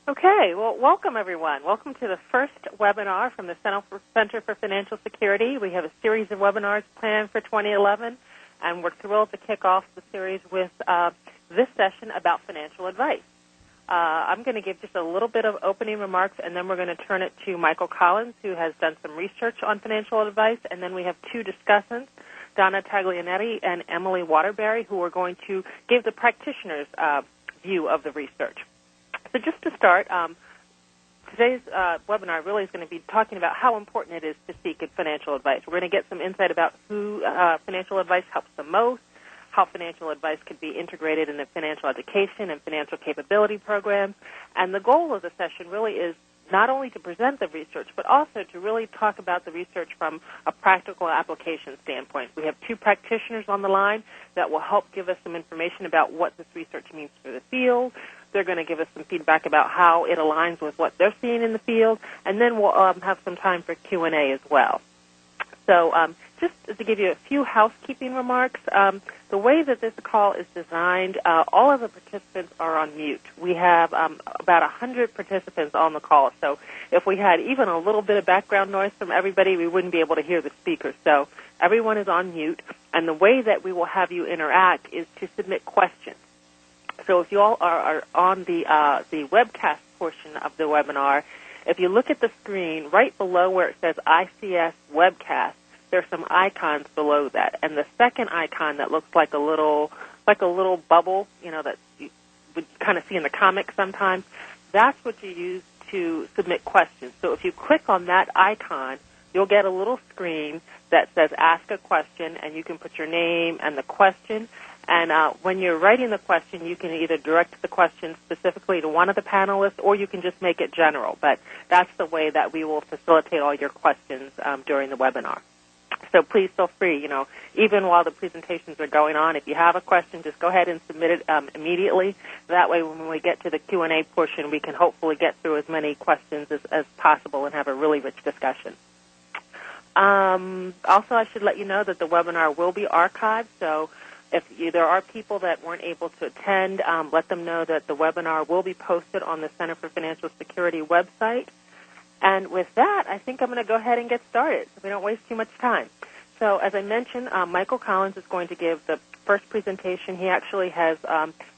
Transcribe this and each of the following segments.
Okay, well, welcome everyone. Welcome to the first webinar from the Center for Financial Security. We have a series of webinars planned for 2011, and we're thrilled to kick off the series with this session about financial advice. I'm going to give just a little bit of opening remarks, and then we're going to turn it to Michael Collins, who has done some research on financial advice, and then we have two discussants, Donna Taglianetti and Emily Waterbury, who are going to give the practitioner's view of the research. So just to start, today's webinar really is going to be talking about how important it is to seek financial advice. We're going to get some insight about who financial advice helps the most, how financial advice could be integrated into financial education and financial capability programs. And the goal of the session really is not only to present the research, but also to really talk about the research from a practical application standpoint. We have two practitioners on the line that will help give us some information about what this research means for the field. They're going to give us some feedback about how it aligns with what they're seeing in the field, and then we'll have some time for Q&A as well. So just to give you a few housekeeping remarks, the way that this call is designed, all of the participants are on mute. We have about 100 participants on the call, so if we had even a little bit of background noise from everybody, we wouldn't be able to hear the speakers. So everyone is on mute, and the way that we will have you interact is to submit questions. So if you all are on the webcast portion of the webinar, if you look at the screen right below where it says ICS webcast, there's some icons below that, and the second icon that looks like a little bubble, you know, that you would kind of see in the comics sometimes, that's what you use to submit questions. So if you click on that icon, you'll get a little screen that says Ask a Question, and you can put your name and the question. And when you're writing the question, you can either direct the question specifically to one of the panelists, or you can just make it general. But that's the way that we will facilitate all your questions during the webinar. So please feel free, you know, even while the presentations are going on, if you have a question, just go ahead and submit it immediately. That way, when we get to the Q&A portion, we can hopefully get through as many questions as possible and have a really rich discussion. Also, I should let you know that the webinar will be archived, so if there are people that weren't able to attend, let them know that the webinar will be posted on the Center for Financial Security website. And with that, I think I'm going to go ahead and get started so we don't waste too much time. So as I mentioned, Michael Collins is going to give the first presentation. He actually has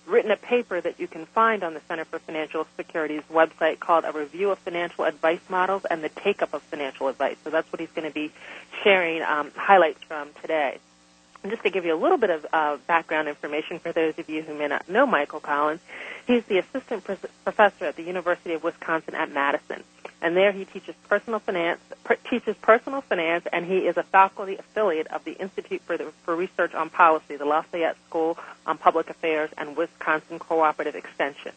written a paper that you can find on the Center for Financial Security's website called A Review of Financial Advice Models and the Take-Up of Financial Advice. So that's what he's going to be sharing highlights from today. And just to give you a little bit of background information for those of you who may not know Michael Collins, he's the assistant professor at the University of Wisconsin at Madison. And there he teaches personal finance, and he is a faculty affiliate of the Institute for Research on Policy, the Lafayette School on Public Affairs, and Wisconsin Cooperative Extension.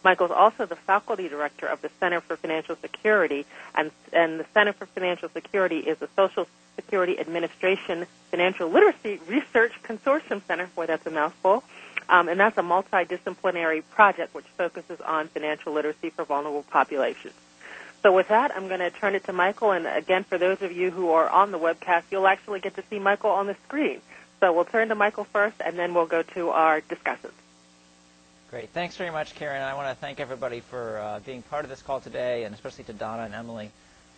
Michael's also the faculty director of the Center for Financial Security, and the Center for Financial Security is the Social Security Administration Financial Literacy Research Consortium Center. Boy, that's a mouthful. And that's a multidisciplinary project which focuses on financial literacy for vulnerable populations. So with that, I'm going to turn it to Michael. And again, for those of you who are on the webcast, you'll actually get to see Michael on the screen. So we'll turn to Michael first, and then we'll go to our discussants. Great. Thanks very much, Karen. I want to thank everybody for being part of this call today, and especially to Donna and Emily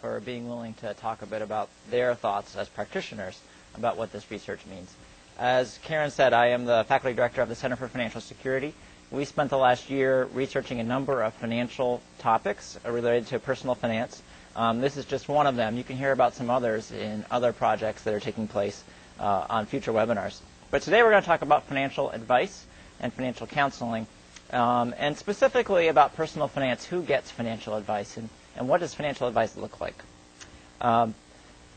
for being willing to talk a bit about their thoughts as practitioners about what this research means. As Karen said, I am the faculty director of the Center for Financial Security. We spent the last year researching a number of financial topics related to personal finance. This is just one of them. You can hear about some others in other projects that are taking place on future webinars. But today we're going to talk about financial advice and financial counseling, and specifically about personal finance. Who gets financial advice, and what does financial advice look like?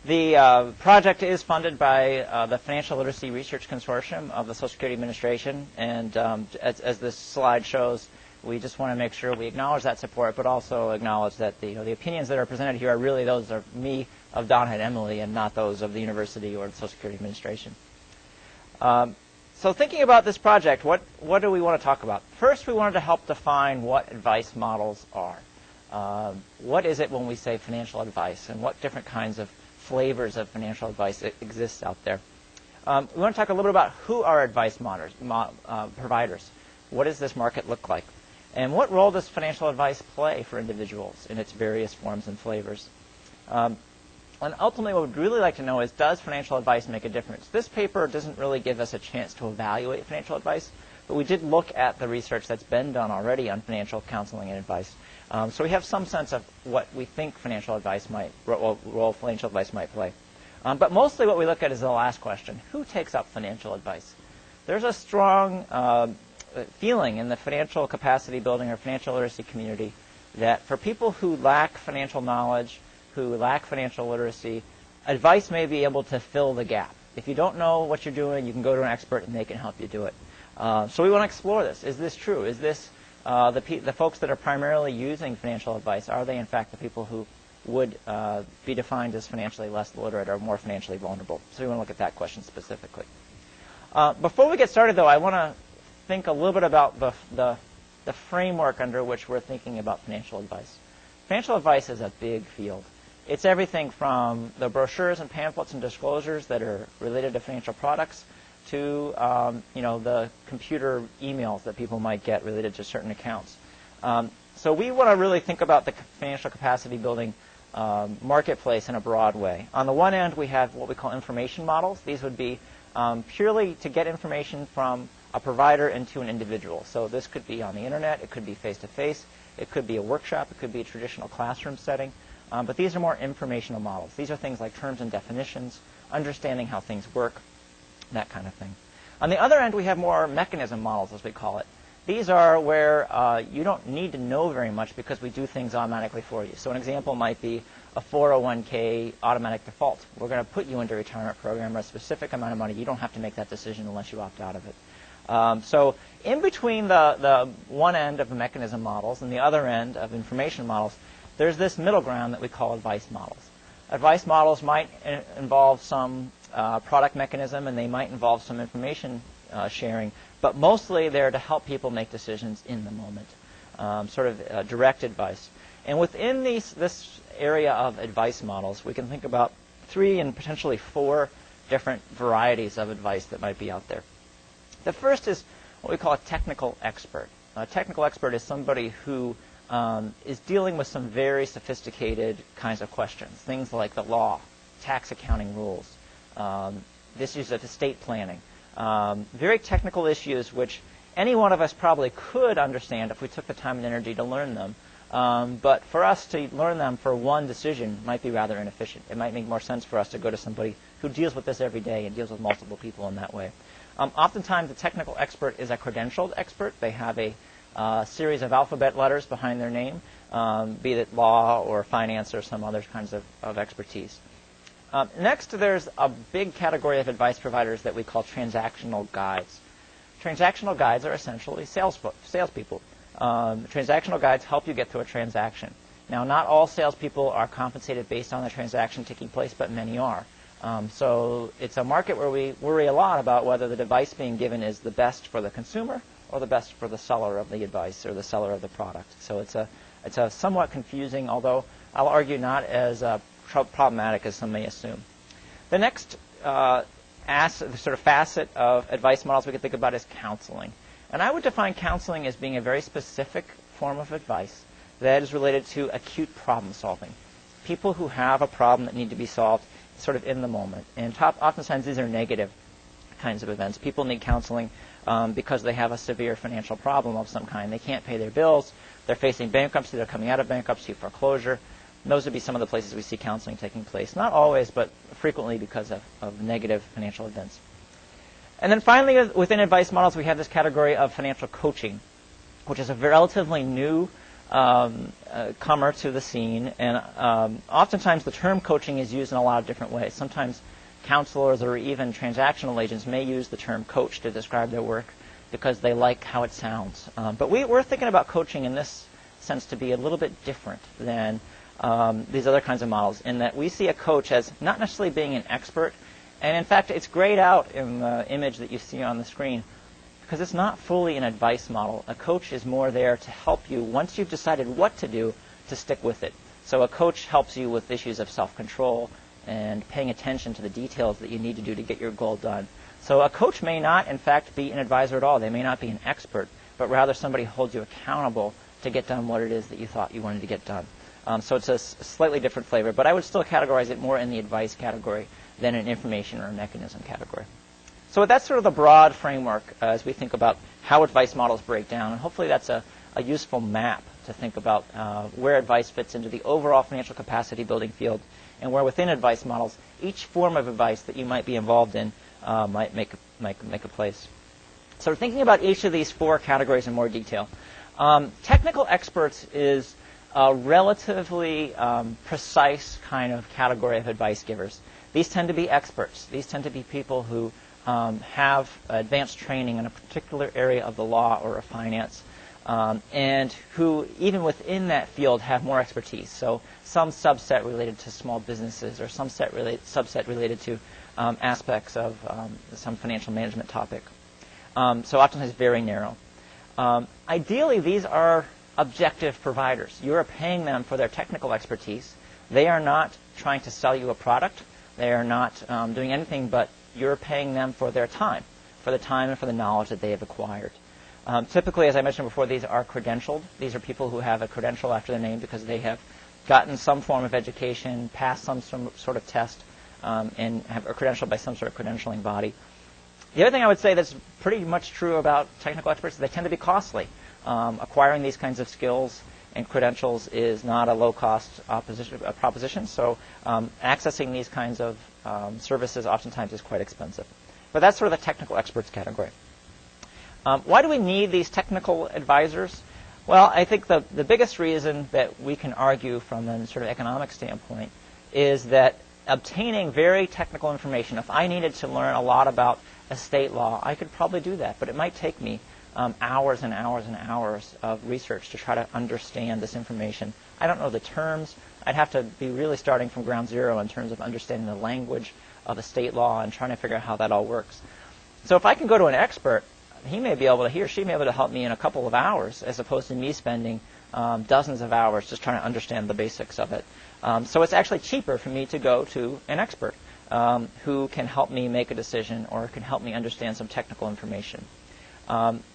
The project is funded by the Financial Literacy Research Consortium of the Social Security Administration, and as this slide shows, we just want to make sure we acknowledge that support, but also acknowledge that the opinions that are presented here are really those of me, of Donna and Emily, and not those of the university or the Social Security Administration. So thinking about this project, what do we want to talk about? First, we wanted to help define what advice models are. What is it when we say financial advice, and what different kinds of flavors of financial advice exists out there? We want to talk a little bit about who are advice providers. What does this market look like? And what role does financial advice play for individuals in its various forms and flavors? And ultimately, what we'd really like to know is, does financial advice make a difference? This paper doesn't really give us a chance to evaluate financial advice, but we did look at the research that's been done already on financial counseling and advice. So we have some sense of what we think role financial advice might play. But mostly what we look at is the last question: who takes up financial advice? There's a strong feeling in the financial capacity building or financial literacy community that for people who lack financial knowledge, who lack financial literacy, advice may be able to fill the gap. If you don't know what you're doing, you can go to an expert and they can help you do it. So we want to explore this. Is this true? Is this the folks that are primarily using financial advice, are they in fact the people who would be defined as financially less literate or more financially vulnerable? So we want to look at that question specifically. Before we get started, though, I want to think a little bit about the framework under which we're thinking about financial advice. Financial advice is a big field. It's everything from the brochures and pamphlets and disclosures that are related to financial products to the computer emails that people might get related to certain accounts. So we want to really think about the financial capacity building marketplace in a broad way. On the one end, we have what we call information models. These would be purely to get information from a provider into an individual. So this could be on the internet, it could be face-to-face, it could be a workshop, it could be a traditional classroom setting. But these are more informational models. These are things like terms and definitions, understanding how things work, that kind of thing. On the other end, we have more mechanism models, as we call it. These are where you don't need to know very much because we do things automatically for you. So an example might be a 401k automatic default. We're going to put you into a retirement program or a specific amount of money. You don't have to make that decision unless you opt out of it. So in between the one end of the mechanism models and the other end of information models, there's this middle ground that we call advice models. Advice models might involve some product mechanism, and they might involve some information sharing, but mostly they're to help people make decisions in the moment, sort of direct advice. And within this area of advice models, we can think about 3 and potentially 4 different varieties of advice that might be out there. The first is what we call a technical expert. A technical expert is somebody who is dealing with some very sophisticated kinds of questions, things like the law, tax accounting rules, issues of estate planning, very technical issues which any one of us probably could understand if we took the time and energy to learn them. But for us to learn them for one decision might be rather inefficient. It might make more sense for us to go to somebody who deals with this every day and deals with multiple people in that way. Oftentimes, the technical expert is a credentialed expert. They have a series of alphabet letters behind their name, be it law or finance or some other kinds of expertise. Next, there's a big category of advice providers that we call transactional guides. Transactional guides are essentially salespeople. Transactional guides help you get through a transaction. Now, not all salespeople are compensated based on the transaction taking place, but many are. So it's a market where we worry a lot about whether the advice being given is the best for the consumer or the best for the seller of the advice or the seller of the product. So it's a somewhat confusing, although I'll argue not as problematic as some may assume. The next sort of facet of advice models we can think about is counseling. And I would define counseling as being a very specific form of advice that is related to acute problem solving. People who have a problem that need to be solved sort of in the moment. And oftentimes these are negative kinds of events. People need counseling because they have a severe financial problem of some kind. They can't pay their bills. They're facing bankruptcy. They're coming out of bankruptcy, foreclosure. And those would be some of the places we see counseling taking place. Not always, but frequently because of negative financial events. And then finally, within advice models, we have this category of financial coaching, which is a relatively new comer to the scene. And oftentimes the term coaching is used in a lot of different ways. Sometimes counselors or even transactional agents may use the term coach to describe their work because they like how it sounds. But we're thinking about coaching in this sense to be a little bit different than these other kinds of models, in that we see a coach as not necessarily being an expert. And in fact, it's grayed out in the image that you see on the screen because it's not fully an advice model. A coach is more there to help you, once you've decided what to do, to stick with it. So a coach helps you with issues of self-control and paying attention to the details that you need to do to get your goal done. So a coach may not, in fact, be an advisor at all. They may not be an expert, but rather somebody holds you accountable to get done what it is that you thought you wanted to get done. So it's a slightly different flavor, but I would still categorize it more in the advice category than an information or a mechanism category. So that's sort of the broad framework as we think about how advice models break down, and hopefully that's a useful map to think about where advice fits into the overall financial capacity building field, and where within advice models, each form of advice that you might be involved in might make a place. So thinking about each of these four categories in more detail. Technical experts is a relatively precise kind of category of advice givers. These tend to be experts. These tend to be people who have advanced training in a particular area of the law or of finance, and who, even within that field, have more expertise. So some subset related to small businesses, or some subset related to aspects of some financial management topic. So oftentimes very narrow. Ideally, these are objective providers. You are paying them for their technical expertise. They are not trying to sell you a product. They are not doing anything, but you're paying them for their time, and for the knowledge that they have acquired. Typically, as I mentioned before, these are credentialed. These are people who have a credential after their name because they have gotten some form of education, passed some sort of test, and are credentialed by some sort of credentialing body. The other thing I would say that's pretty much true about technical experts is they tend to be costly. Acquiring these kinds of skills and credentials is not a low-cost proposition, so accessing these kinds of services oftentimes is quite expensive. But that's sort of the technical experts category. Why do we need these technical advisors? Well, I think the biggest reason that we can argue from a sort of economic standpoint is that obtaining very technical information, if I needed to learn a lot about estate law, I could probably do that, but it might take me hours and hours and hours of research to try to understand this information. I don't know the terms. I'd have to be really starting from ground zero in terms of understanding the language of estate law and trying to figure out how that all works. So if I can go to an expert, he or she may be able to help me in a couple of hours, as opposed to me spending dozens of hours just trying to understand the basics of it. So it's actually cheaper for me to go to an expert who can help me make a decision or can help me understand some technical information.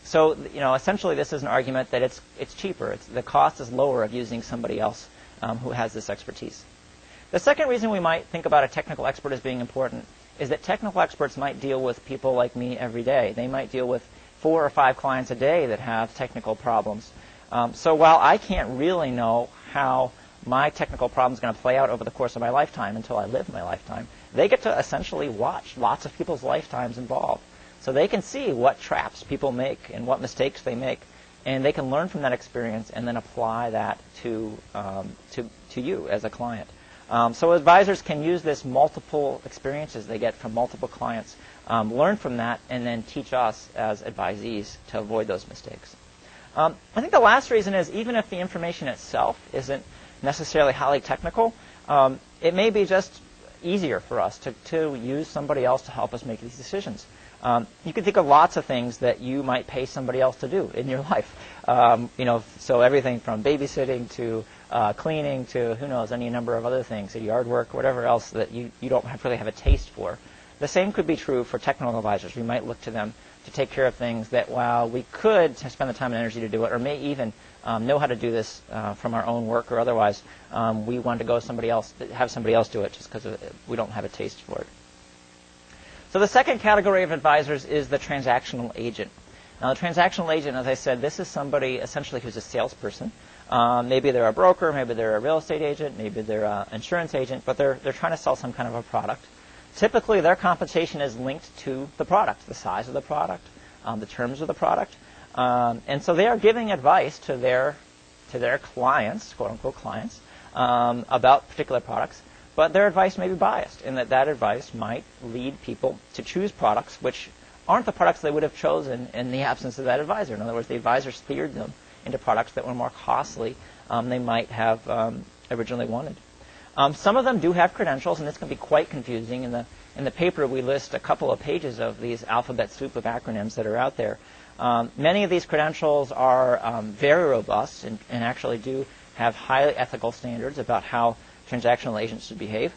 So essentially this is an argument that it's cheaper. The cost is lower of using somebody else who has this expertise. The second reason we might think about a technical expert as being important is that technical experts might deal with people like me every day. They might deal with 4 or 5 clients a day that have technical problems. So while I can't really know how my technical problem is going to play out over the course of my lifetime until I live my lifetime, they get to essentially watch lots of people's lifetimes involved. So they can see what traps people make and what mistakes they make, and they can learn from that experience and then apply that to you as a client. So advisors can use this multiple experiences they get from multiple clients, learn from that, and then teach us as advisees to avoid those mistakes. I think the last reason is even if the information itself isn't necessarily highly technical, it may be just easier for us to use somebody else to help us make these decisions. You can think of lots of things that you might pay somebody else to do in your life. So everything from babysitting to cleaning to, who knows, any number of other things, yard work, whatever else that you don't really have a taste for. The same could be true for technical advisors. We might look to them to take care of things that, while we could spend the time and energy to do it, or may even know how to do this from our own work or otherwise, we want to go have somebody else do it just because we don't have a taste for it. So the second category of advisors is the transactional agent. Now, the transactional agent, as I said, this is somebody essentially who's a salesperson. Maybe they're a broker, maybe they're a real estate agent, maybe they're an insurance agent, but they're trying to sell some kind of a product. Typically, their compensation is linked to the product, the size of the product, the terms of the product. And so they are giving advice to their clients, quote-unquote clients, about particular products. But their advice may be biased in that advice might lead people to choose products which aren't the products they would have chosen in the absence of that advisor. In other words, the advisor steered them into products that were more costly they might have originally wanted. Some of them do have credentials, and this can be quite confusing. In the paper, we list a couple of pages of these alphabet soup of acronyms that are out there. Many of these credentials are very robust and actually do have highly ethical standards about how transactional agents should behave.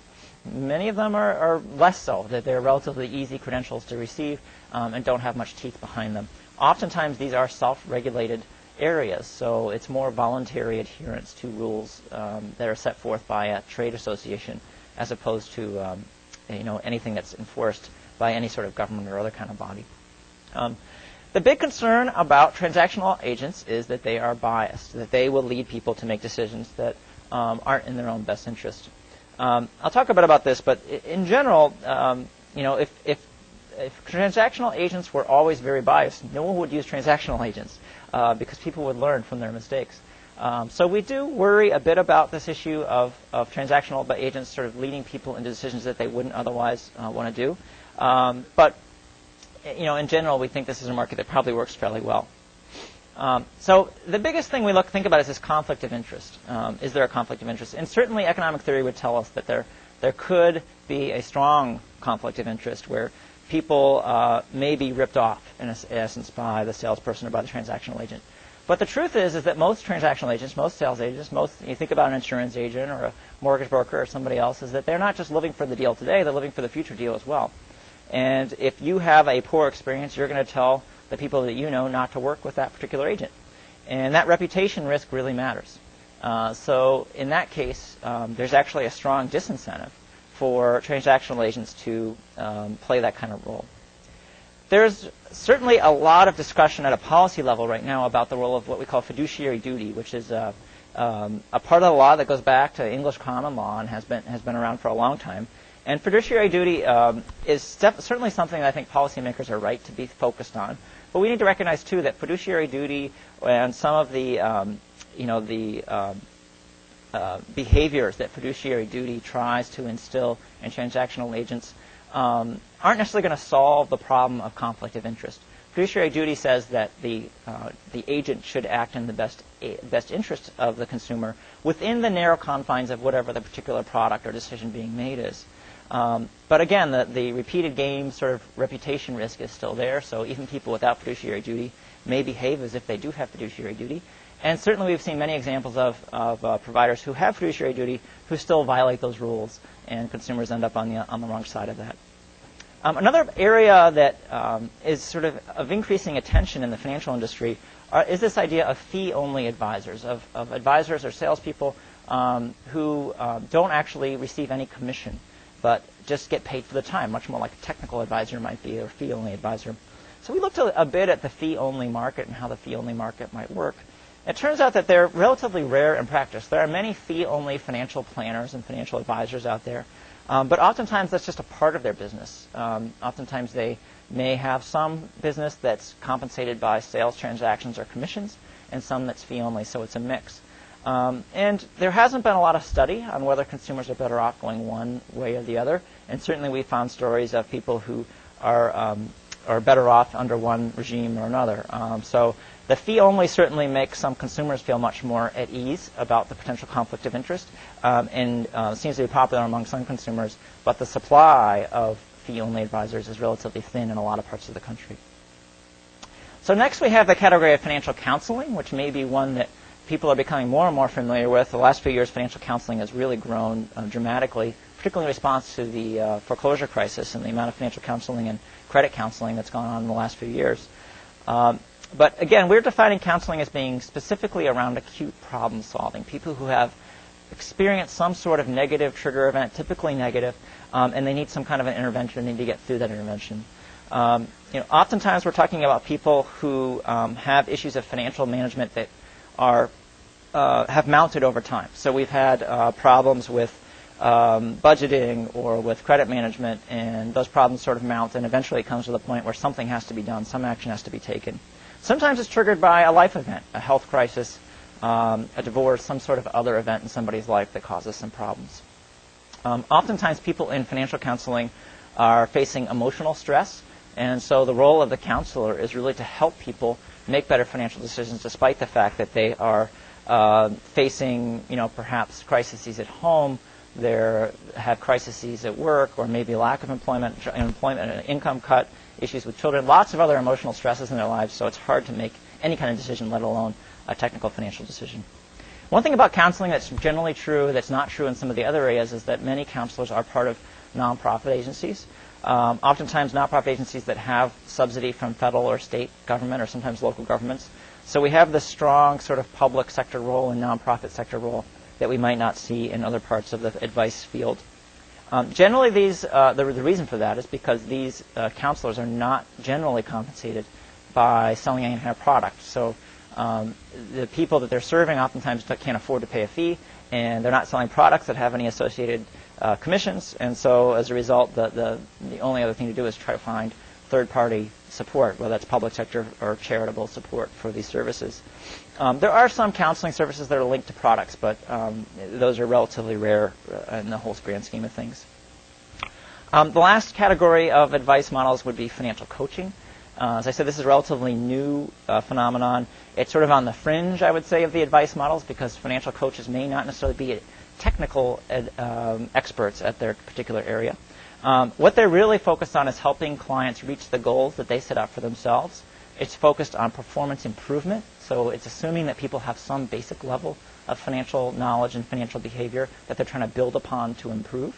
many of them are less so, that they're relatively easy credentials to receive and don't have much teeth behind them. Oftentimes, these are self-regulated areas, so it's more voluntary adherence to rules that are set forth by a trade association as opposed to anything that's enforced by any sort of government or other kind of body. The big concern about transactional agents is that they are biased, that they will lead people to make decisions that aren't in their own best interest. I'll talk a bit about this, but in general, if transactional agents were always very biased, no one would use transactional agents because people would learn from their mistakes. So we do worry a bit about this issue of transactional agents sort of leading people into decisions that they wouldn't otherwise want to do. But in general, we think this is a market that probably works fairly well. So the biggest thing we think about is this conflict of interest. Is there a conflict of interest? And certainly economic theory would tell us that there could be a strong conflict of interest where people may be ripped off, in essence, by the salesperson or by the transactional agent. But the truth is that most transactional agents, most sales agents, you think about an insurance agent or a mortgage broker or somebody else, is that they're not just living for the deal today, they're living for the future deal as well. And if you have a poor experience, you're going to tell the people that you know not to work with that particular agent. And that reputation risk really matters. So in that case, there's actually a strong disincentive for transactional agents to play that kind of role. There's certainly a lot of discussion at a policy level right now about the role of what we call fiduciary duty, which is a part of the law that goes back to English common law and has been around for a long time. And fiduciary duty is certainly something that I think policymakers are right to be focused on. But we need to recognize, too, that fiduciary duty and some of the behaviors that fiduciary duty tries to instill in transactional agents aren't necessarily going to solve the problem of conflict of interest. Fiduciary duty says that the agent should act in the best interest of the consumer within the narrow confines of whatever the particular product or decision being made is. But again, the repeated game sort of reputation risk is still there, so even people without fiduciary duty may behave as if they do have fiduciary duty. And certainly we've seen many examples of providers who have fiduciary duty who still violate those rules, and consumers end up on the wrong side of that. Another area that is sort of increasing attention in the financial industry is this idea of fee-only advisors, of advisors or salespeople who don't actually receive any commission, but just get paid for the time, much more like a technical advisor might be, or fee-only advisor. So we looked a bit at the fee-only market and how the fee-only market might work. It turns out that they're relatively rare in practice. There are many fee-only financial planners and financial advisors out there, but oftentimes that's just a part of their business. Oftentimes they may have some business that's compensated by sales transactions or commissions, and some that's fee-only, so it's a mix. And there hasn't been a lot of study on whether consumers are better off going one way or the other. And certainly we found stories of people who are better off under one regime or another. So the fee only certainly makes some consumers feel much more at ease about the potential conflict of interest, and seems to be popular among some consumers. But the supply of fee only advisors is relatively thin in a lot of parts of the country. So next we have the category of financial counseling, which may be one that people are becoming more and more familiar with. The last few years, financial counseling has really grown dramatically, particularly in response to the foreclosure crisis and the amount of financial counseling and credit counseling that's gone on in the last few years. But again, we're defining counseling as being specifically around acute problem solving, people who have experienced some sort of negative trigger event, typically negative, and they need some kind of an intervention, they need to get through that intervention. Oftentimes we're talking about people who have issues of financial management that have mounted over time. So we've had problems with budgeting or with credit management, and those problems sort of mount, and eventually it comes to the point where something has to be done, some action has to be taken. Sometimes it's triggered by a life event, a health crisis, a divorce, some sort of other event in somebody's life that causes some problems. Oftentimes people in financial counseling are facing emotional stress, and so the role of the counselor is really to help people make better financial decisions despite the fact that they are facing, perhaps crises at home, they have crises at work, or maybe lack of employment, an income cut, issues with children, lots of other emotional stresses in their lives, so it's hard to make any kind of decision, let alone a technical financial decision. One thing about counseling that's generally true, that's not true in some of the other areas, is that many counselors are part of nonprofit agencies. Oftentimes nonprofit agencies that have subsidy from federal or state government or sometimes local governments. So we have this strong sort of public sector role and nonprofit sector role that we might not see in other parts of the advice field. Generally, the reason for that is because these counselors are not generally compensated by selling any kind of product. So the people that they're serving oftentimes can't afford to pay a fee, and they're not selling products that have any associated commissions. And so as a result, the only other thing to do is try to find third-party support, whether that's public sector or charitable support for these services. There are some counseling services that are linked to products, but those are relatively rare in the whole grand scheme of things. The last category of advice models would be financial coaching. As I said, this is a relatively new phenomenon. It's sort of on the fringe, I would say, of the advice models because financial coaches may not necessarily be technical experts at their particular area. What they're really focused on is helping clients reach the goals that they set out for themselves. It's focused on performance improvement, so it's assuming that people have some basic level of financial knowledge and financial behavior that they're trying to build upon to improve.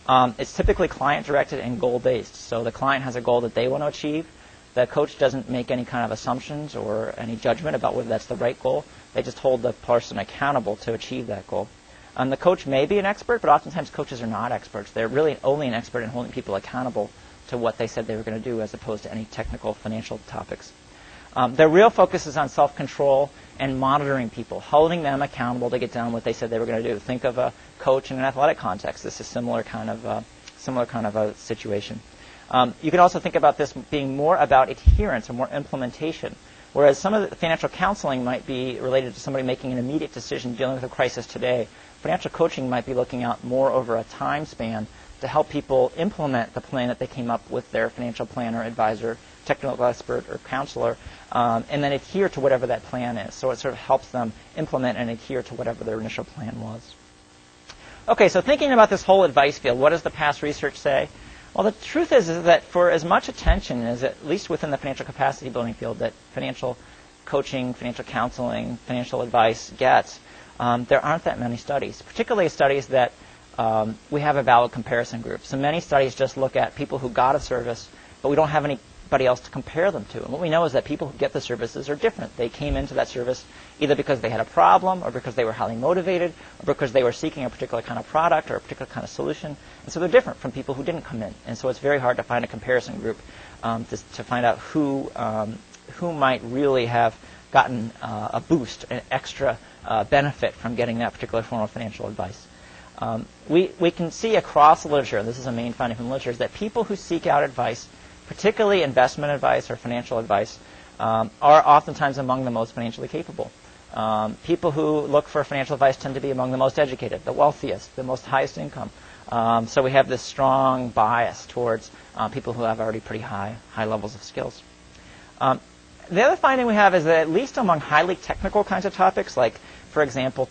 It's typically client-directed and goal-based, so the client has a goal that they want to achieve. The coach doesn't make any kind of assumptions or any judgment about whether that's the right goal. They just hold the person accountable to achieve that goal. The coach may be an expert, but oftentimes coaches are not experts. They're really only an expert in holding people accountable to what they said they were going to do as opposed to any technical financial topics. Their real focus is on self-control and monitoring people, holding them accountable to get done what they said they were going to do. Think of a coach in an athletic context. This is similar kind of a situation. You can also think about this being more about adherence or more implementation, whereas some of the financial counseling might be related to somebody making an immediate decision dealing with a crisis today. Financial coaching might be looking out more over a time span to help people implement the plan that they came up with their financial planner, advisor, technical expert, or counselor, and then adhere to whatever that plan is. So it sort of helps them implement and adhere to whatever their initial plan was. Okay, so thinking about this whole advice field, what does the past research say? Well, the truth is that for as much attention as, at least within the financial capacity building field, that financial coaching, financial counseling, financial advice gets, there aren't that many studies, particularly studies that we have a valid comparison group. So many studies just look at people who got a service, but we don't have anybody else to compare them to. And what we know is that people who get the services are different. They came into that service either because they had a problem or because they were highly motivated or because they were seeking a particular kind of product or a particular kind of solution. And so they're different from people who didn't come in. And so it's very hard to find a comparison group to find out who might really have gotten a boost, an extra benefit from getting that particular form of financial advice. We can see across the literature, and this is a main finding from the literature, is that people who seek out advice, particularly investment advice or financial advice, are oftentimes among the most financially capable. People who look for financial advice tend to be among the most educated, the wealthiest, the most highest income. So we have this strong bias towards people who have already pretty high levels of skills. The other finding we have is that at least among highly technical kinds of topics, like, for example,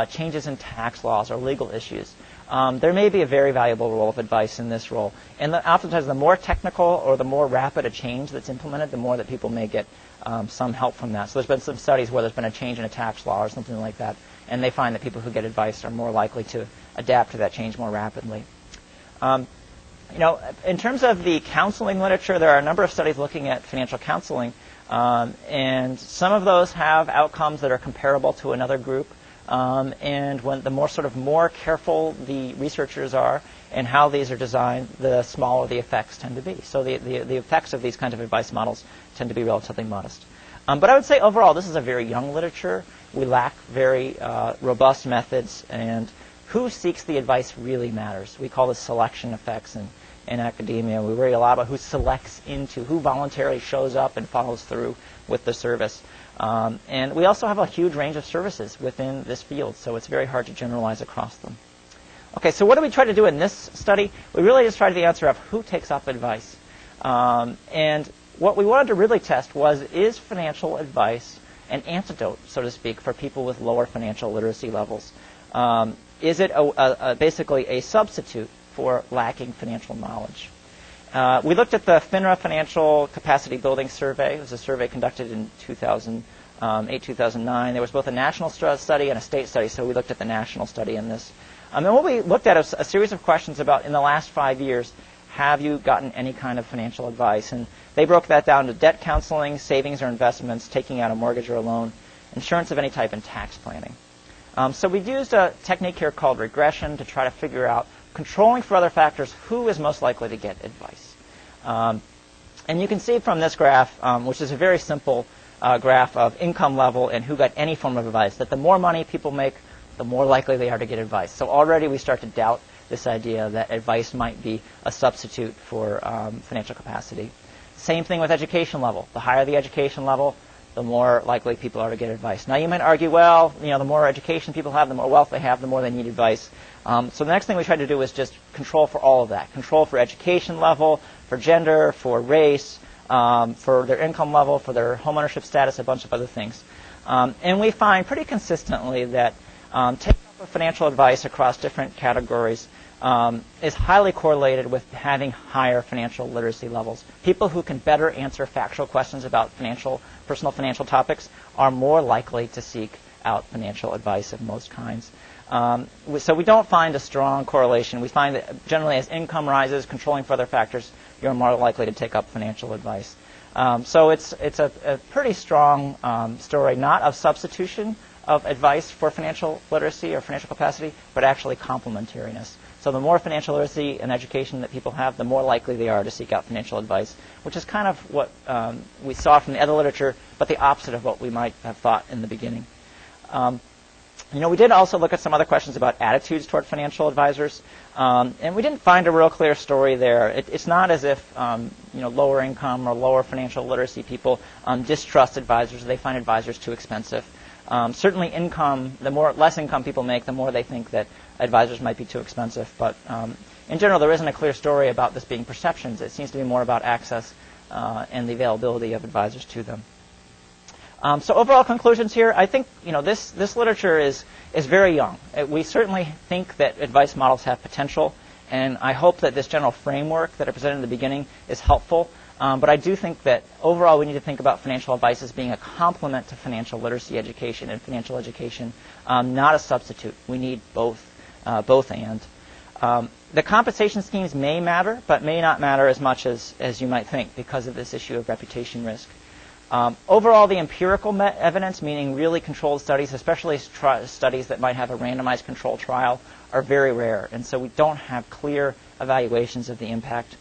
changes in tax laws or legal issues, there may be a very valuable role of advice in this role. And oftentimes the more technical or the more rapid a change that's implemented, the more that people may get some help from that. So there's been some studies where there's been a change in a tax law or something like that, and they find that people who get advice are more likely to adapt to that change more rapidly. In terms of the counseling literature, there are a number of studies looking at financial counseling, and some of those have outcomes that are comparable to another group. And when the more careful the researchers are and how these are designed, the smaller the effects tend to be. So the effects of these kinds of advice models tend to be relatively modest. But I would say overall, this is a very young literature. We lack very robust methods, and who seeks the advice really matters. We call this selection effects in academia. We worry a lot about who selects into, who voluntarily shows up and follows through with the service. And we also have a huge range of services within this field, so it's very hard to generalize across them. Okay, so what do we try to do in this study? We really just tried the answer of who takes up advice. And what we wanted to really test was, is financial advice an antidote, so to speak, for people with lower financial literacy levels? Is it basically a substitute for lacking financial knowledge? We looked at the FINRA Financial Capacity Building Survey. It was a survey conducted in 2000, 2009. There was both a national study and a state study, so we looked at the national study in this. And what we looked at is a series of questions about, in the last 5 years, have you gotten any kind of financial advice? And they broke that down to debt counseling, savings or investments, taking out a mortgage or a loan, insurance of any type, and tax planning. So we've used a technique here called regression to try to figure out, controlling for other factors, who is most likely to get advice. And you can see from this graph, which is a very simple graph of income level and who got any form of advice, that the more money people make, the more likely they are to get advice. So already we start to doubt this idea that advice might be a substitute for financial capacity. Same thing with education level. The higher the education level, the more likely people are to get advice. Now you might argue, well, the more education people have, the more wealth they have, the more they need advice. So the next thing we tried to do was just control for all of that. Control for education level, for gender, for race, for their income level, for their homeownership status, a bunch of other things. And we find pretty consistently that taking up financial advice across different categories is highly correlated with having higher financial literacy levels. People who can better answer factual questions about personal financial topics are more likely to seek out financial advice of most kinds. So we don't find a strong correlation. We find that generally as income rises, controlling for other factors, you're more likely to take up financial advice. So it's a pretty strong story, not of substitution of advice for financial literacy or financial capacity, but actually complementariness. So the more financial literacy and education that people have, the more likely they are to seek out financial advice, which is kind of what we saw from the other literature, but the opposite of what we might have thought in the beginning. We did also look at some other questions about attitudes toward financial advisors, and we didn't find a real clear story there. It's not as if lower income or lower financial literacy people distrust advisors, or they find advisors too expensive. Certainly the less income people make, the more they think that advisors might be too expensive. But in general, there isn't a clear story about this being perceptions. It seems to be more about access and the availability of advisors to them. So overall conclusions here, I think this literature is very young. We certainly think that advice models have potential, and I hope that this general framework that I presented in the beginning is helpful. But I do think that overall we need to think about financial advice as being a complement to financial literacy education and financial education, not a substitute. We need both and. The compensation schemes may matter, but may not matter as much as you might think because of this issue of reputation risk. Overall, the empirical evidence, meaning really controlled studies, especially studies that might have a randomized control trial, are very rare, and so we don't have clear evaluations of the impact.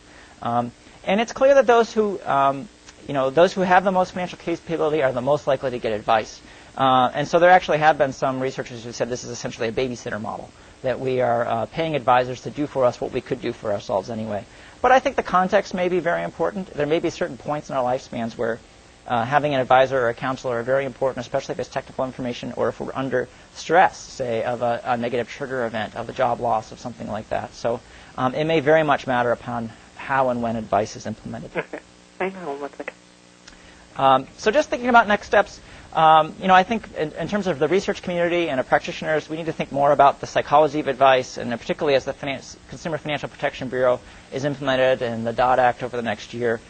And it's clear that those who have the most financial capability are the most likely to get advice. And so there actually have been some researchers who said this is essentially a babysitter model, that we are paying advisors to do for us what we could do for ourselves anyway. But I think the context may be very important. There may be certain points in our lifespans where having an advisor or a counselor are very important, especially if it's technical information or if we're under stress, say, of a negative trigger event, of a job loss, of something like that. So it may very much matter upon how and when advice is implemented. Okay. Hang on one second. So just thinking about next steps, I think in terms of the research community and practitioners, we need to think more about the psychology of advice, and particularly as the Consumer Financial Protection Bureau is implemented and the DOD Act over the next year,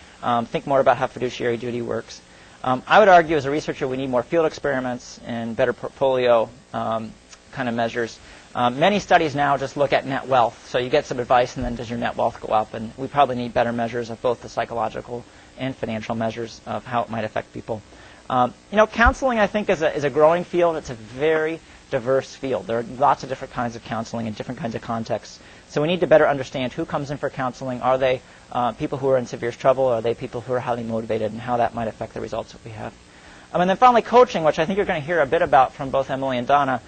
think more about how fiduciary duty works. I would argue as a researcher we need more field experiments and better portfolio kind of measures. Many studies now just look at net wealth. So you get some advice and then does your net wealth go up? And we probably need better measures of both the psychological and financial measures of how it might affect people. Counseling I think is a growing field. It's a very diverse field. There are lots of different kinds of counseling in different kinds of contexts. So we need to better understand who comes in for counseling. Are they people who are in severe trouble? Or are they people who are highly motivated, and how that might affect the results that we have? And then finally, coaching, which I think you're going to hear a bit about from both Emily and Donna,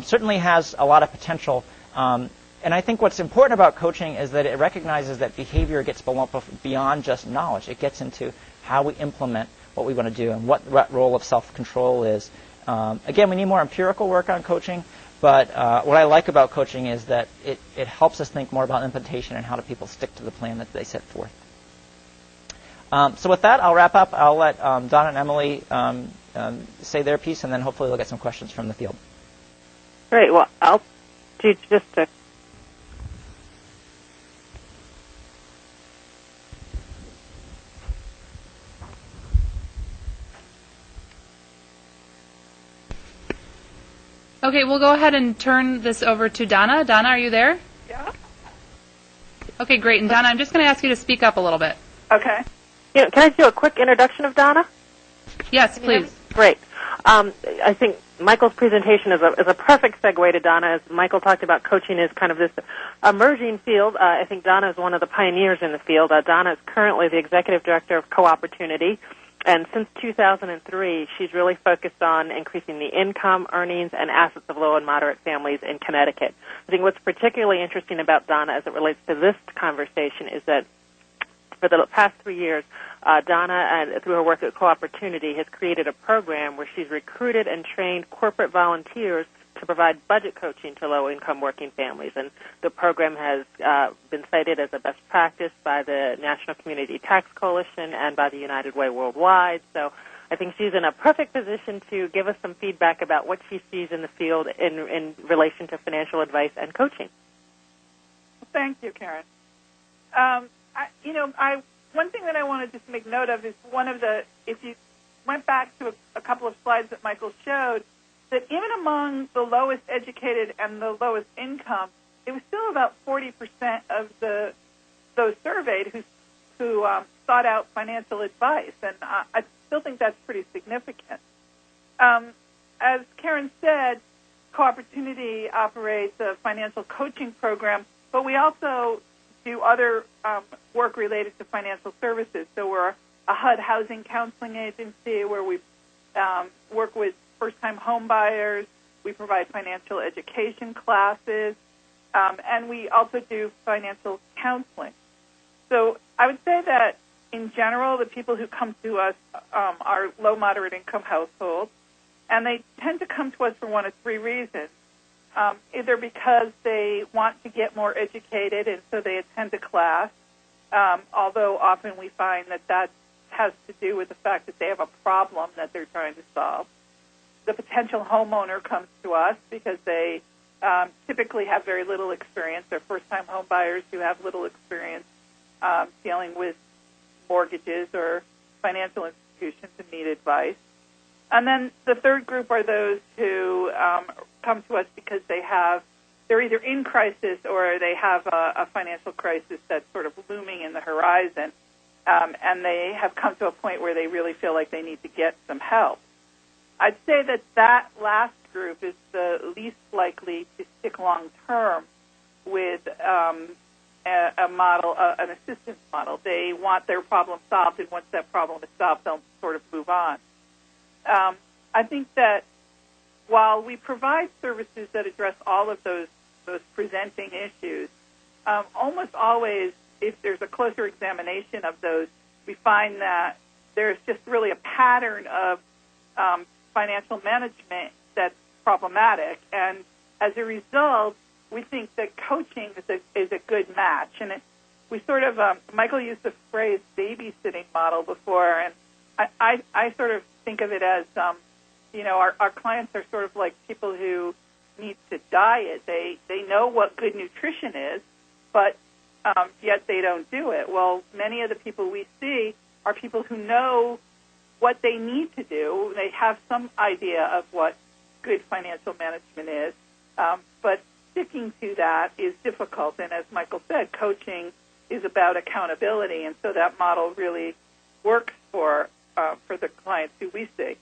certainly has a lot of potential. And I think what's important about coaching is that it recognizes that behavior gets beyond just knowledge. It gets into how we implement what we want to do and what role of self-control is. Again, we need more empirical work on coaching, but what I like about coaching is that it helps us think more about implementation and how do people stick to the plan that they set forth. So with that, I'll wrap up. I'll let Donna and Emily say their piece, and then hopefully we'll get some questions from the field. Great. Well, I'll do just a Okay, we'll go ahead and turn this over to Donna. Donna, are you there? Yeah. Okay, great. And Donna, I'm just going to ask you to speak up a little bit. Okay. Yeah, can I do a quick introduction of Donna? Yes, please. Great. I think Michael's presentation is a perfect segue to Donna. As Michael talked about, coaching is kind of this emerging field. I think Donna is one of the pioneers in the field. Donna is currently the executive director of Co-Opportunity, and since 2003, she's really focused on increasing the income, earnings, and assets of low and moderate families in Connecticut. I think what's particularly interesting about Donna as it relates to this conversation is that for the past 3 years, Donna, through her work at Co-Opportunity, has created a program where she's recruited and trained corporate volunteers to provide budget coaching to low-income working families. And the program has been cited as a best practice by the National Community Tax Coalition and by the United Way Worldwide. So I think she's in a perfect position to give us some feedback about what she sees in the field in relation to financial advice and coaching. Thank you, Karen. One thing that I want to just make note of is if you went back to a couple of slides that Michael showed, that even among the lowest educated and the lowest income, it was still about 40% of those surveyed who sought out financial advice, and I still think that's pretty significant. As Karen said, Co-Opportunity operates a financial coaching program, but we also do other work related to financial services. So we're a HUD housing counseling agency where we work with first-time home buyers. We provide financial education classes, and we also do financial counseling. So I would say that, in general, the people who come to us are low, moderate income households, and they tend to come to us for one of three reasons. Either because they want to get more educated, and so they attend a class, although often we find that has to do with the fact that they have a problem that they're trying to solve. The potential homeowner comes to us because they typically have very little experience. They're first-time home buyers who have little experience dealing with mortgages or financial institutions and need advice. And then the third group are those who come to us because they're either in crisis or they have a financial crisis that's sort of looming in the horizon, and they have come to a point where they really feel like they need to get some help. I'd say that last group is the least likely to stick long-term with a model, an assistance model. They want their problem solved, and once that problem is solved, they'll sort of move on. I think that while we provide services that address all of those presenting issues, almost always, if there's a closer examination of those, we find that there's just really a pattern of financial management that's problematic, and as a result, we think that coaching is a good match. And we sort of, Michael used the phrase babysitting model before, and I sort of think of it as, our clients are sort of like people who need to diet. They know what good nutrition is, but yet they don't do it. Well, many of the people we see are people who know what they need to do. They have some idea of what good financial management is, but sticking to that is difficult. And as Michael said, coaching is about accountability, and so that model really works for the clients who we see.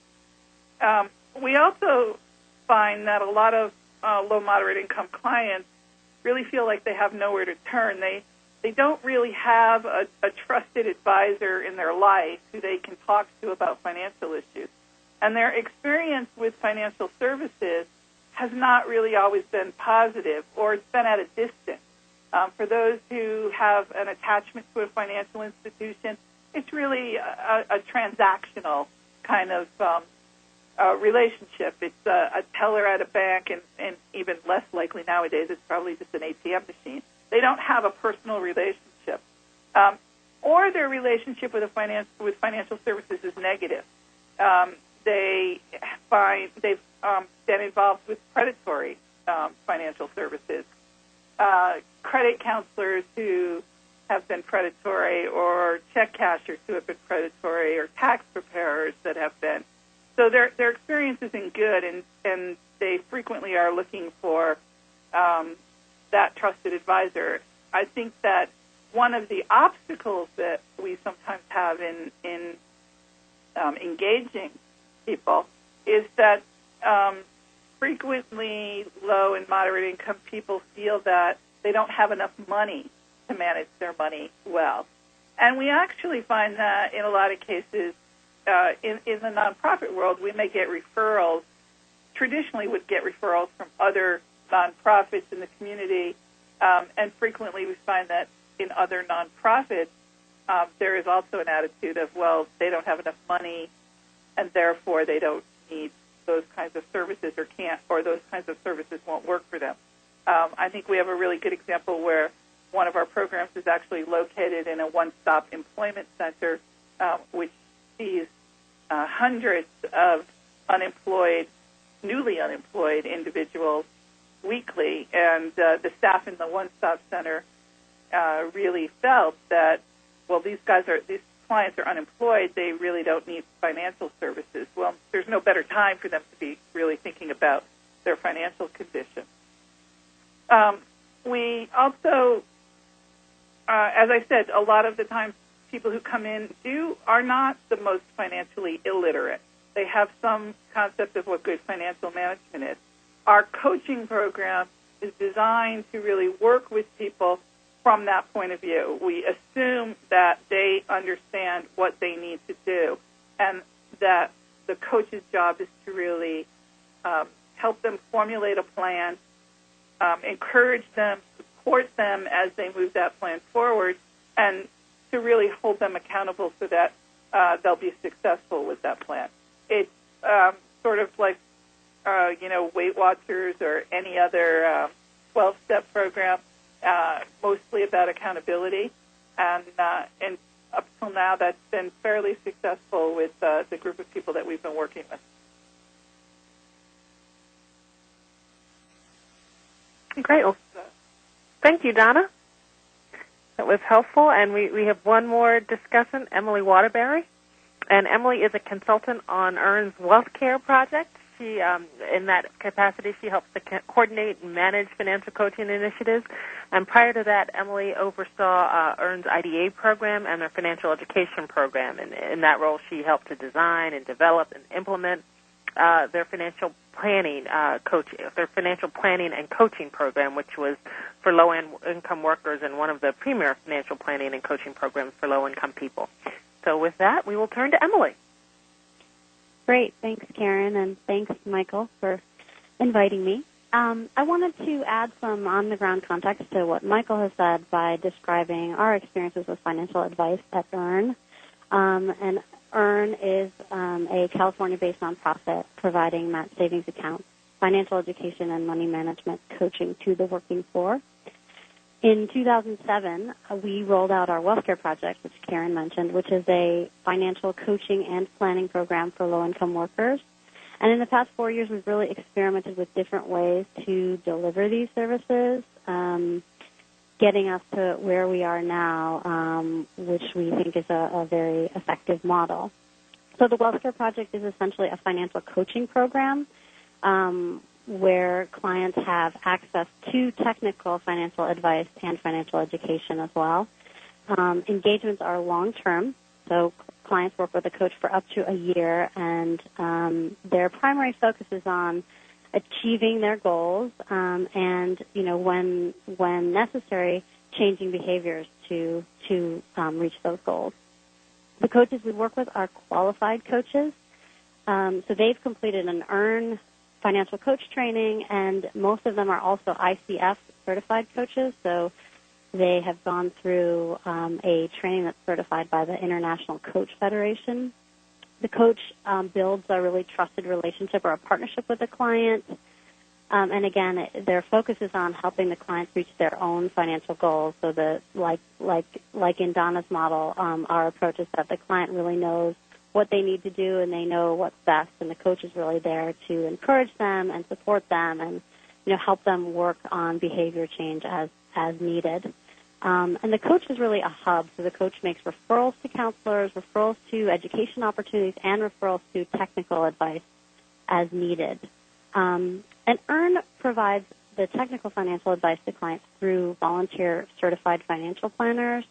We also find that a lot of low, moderate income clients really feel like they have nowhere to turn. They don't really have a trusted advisor in their life who they can talk to about financial issues. And their experience with financial services has not really always been positive, or it's been at a distance. For those who have an attachment to a financial institution, it's really a transactional kind of relationship. It's a teller at a bank, and even less likely nowadays, it's probably just an ATM machine. They don't have a personal relationship, or their relationship with financial services is negative. They've been involved with predatory financial services, credit counselors who have been predatory, or check cashers who have been predatory, or tax preparers that have been. So their experience isn't good, and they frequently are looking for that trusted advisor. I think that one of the obstacles that we sometimes have in engaging people is that frequently low and moderate income people feel that they don't have enough money to manage their money well. And we actually find that in a lot of cases in the nonprofit world, we may get referrals, traditionally would get referrals from other nonprofits in the community, and frequently we find that in other nonprofits, there is also an attitude of, well, they don't have enough money, and therefore they don't need those kinds of services or can't, or those kinds of services won't work for them. I think we have a really good example where one of our programs is actually located in a one-stop employment center, which sees hundreds of newly unemployed individuals weekly, and the staff in the one-stop center really felt that, well, these clients are unemployed, they really don't need financial services. Well, there's no better time for them to be really thinking about their financial condition. We also, as I said, a lot of the times people who come in are not the most financially illiterate. They have some concept of what good financial management is. Our coaching program is designed to really work with people from that point of view. We assume that they understand what they need to do, and that the coach's job is to really help them formulate a plan, encourage them, support them as they move that plan forward, and to really hold them accountable so that they'll be successful with that plan. It's sort of like, Weight Watchers or any other 12-step program, mostly about accountability. And up till now, that's been fairly successful with the group of people that we've been working with. Great. Well, thank you, Donna. That was helpful. And we have one more discussant, Emily Waterbury. And Emily is a consultant on EARN's Wealth Care project. She, in that capacity, she helps to coordinate and manage financial coaching initiatives. And prior to that, Emily oversaw EARN's IDA program and their financial education program. And in that role, she helped to design and develop and implement their financial planning and coaching program, which was for low-income workers and one of the premier financial planning and coaching programs for low-income people. So with that, we will turn to Emily. Great. Thanks, Karen, and thanks, Michael, for inviting me. I wanted to add some on-the-ground context to what Michael has said by describing our experiences with financial advice at EARN. And EARN is a California-based nonprofit providing match savings accounts, financial education, and money management coaching to the working poor. In 2007, we rolled out our Wealth Care project, which Karen mentioned, which is a financial coaching and planning program for low-income workers. And in the past 4 years, we've really experimented with different ways to deliver these services, getting us to where we are now, which we think is a very effective model. So the Wealth Care project is essentially a financial coaching program where clients have access to technical financial advice and financial education as well. Engagements are long-term, so clients work with a coach for up to a year, and their primary focus is on achieving their goals and, when necessary, changing behaviors to reach those goals. The coaches we work with are qualified coaches, so they've completed an EARN financial coach training, and most of them are also ICF certified coaches, so they have gone through a training that's certified by the International Coach Federation. The coach builds a really trusted relationship or a partnership with the client, and again, their focus is on helping the clients reach their own financial goals. So that, like in Donna's model, our approach is that the client really knows what they need to do and they know what's best, and the coach is really there to encourage them and support them and help them work on behavior change as needed. And the coach is really a hub, so the coach makes referrals to counselors, referrals to education opportunities, and referrals to technical advice as needed. And EARN provides the technical financial advice to clients through volunteer certified financial planners.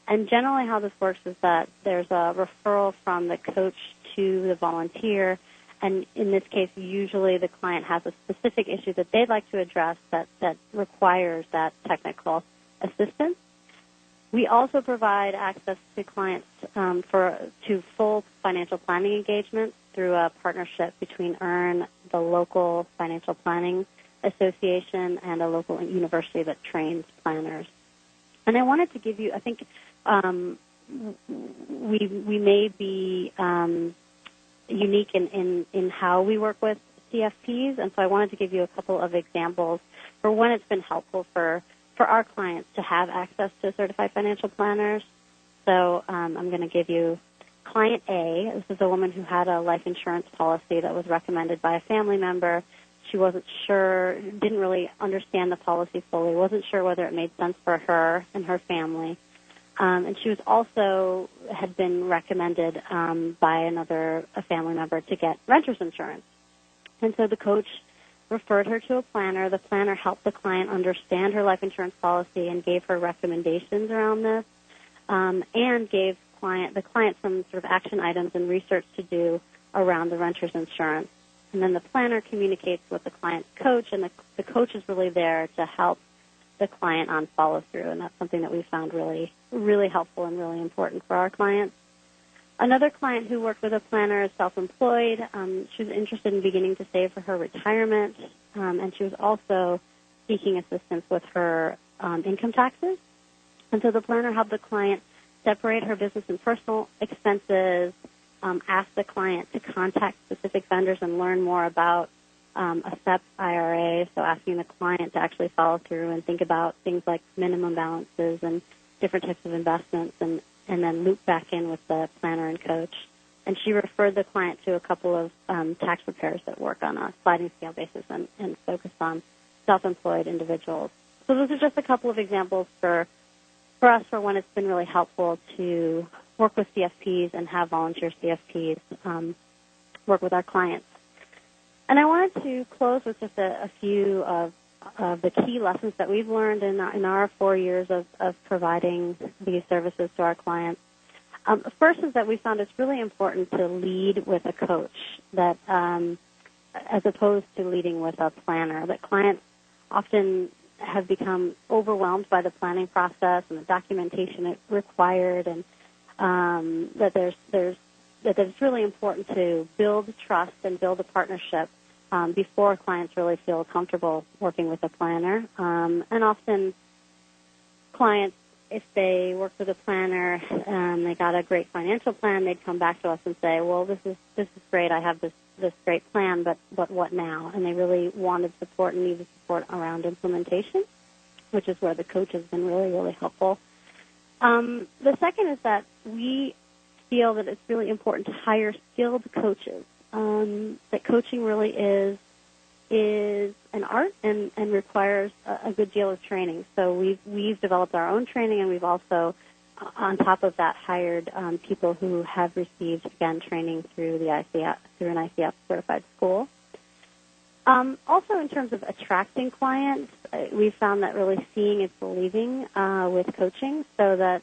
And generally how this works is that there's a referral from the coach to the volunteer. And in this case, usually the client has a specific issue that they'd like to address that requires that technical assistance. We also provide access to clients to full financial planning engagements through a partnership between EARN, the local financial planning association, and a local university that trains planners. And I wanted to give you, I think we may be unique in how we work with CFPs, and so I wanted to give you a couple of examples for when it's been helpful for our clients to have access to certified financial planners. So I'm going to give you client A. This is a woman who had a life insurance policy that was recommended by a family member. She wasn't sure, didn't really understand the policy fully, wasn't sure whether it made sense for her and her family. And she was also had been recommended by a family member to get renter's insurance. And so the coach referred her to a planner. The planner helped the client understand her life insurance policy and gave her recommendations around this, and gave the client some sort of action items and research to do around the renter's insurance. And then the planner communicates with the client's coach, and the coach is really there to help the client on follow-through, and that's something that we found really, really helpful and really important for our clients. Another client who worked with a planner is self-employed. She was interested in beginning to save for her retirement, and she was also seeking assistance with her income taxes. And so the planner helped the client separate her business and personal expenses, asked the client to contact specific vendors and learn more about a SEP IRA, so asking the client to actually follow through and think about things like minimum balances and different types of investments, and then loop back in with the planner and coach. And she referred the client to a couple of tax preparers that work on a sliding scale basis and focus on self-employed individuals. So those are just a couple of examples for us for when it's been really helpful to work with CFPs and have volunteer CFPs work with our clients. And I wanted to close with just a few of the key lessons that we've learned in our 4 years of providing these services to our clients. First is that we found it's really important to lead with a coach, that as opposed to leading with a planner. That clients often have become overwhelmed by the planning process and the documentation it required, and that it's really important to build trust and build a partnership before clients really feel comfortable working with a planner. And often clients, if they work with a planner and they got a great financial plan, they'd come back to us and say, well, this is great, I have this great plan, but what now? And they really wanted support and needed support around implementation, which is where the coach has been really, really helpful. The second is that we feel that it's really important to hire skilled coaches. That coaching really is an art and requires a good deal of training. So we've developed our own training, and we've also, on top of that, hired people who have received, again, training through an ICF certified school. Also, in terms of attracting clients, we found that really seeing is believing with coaching, so that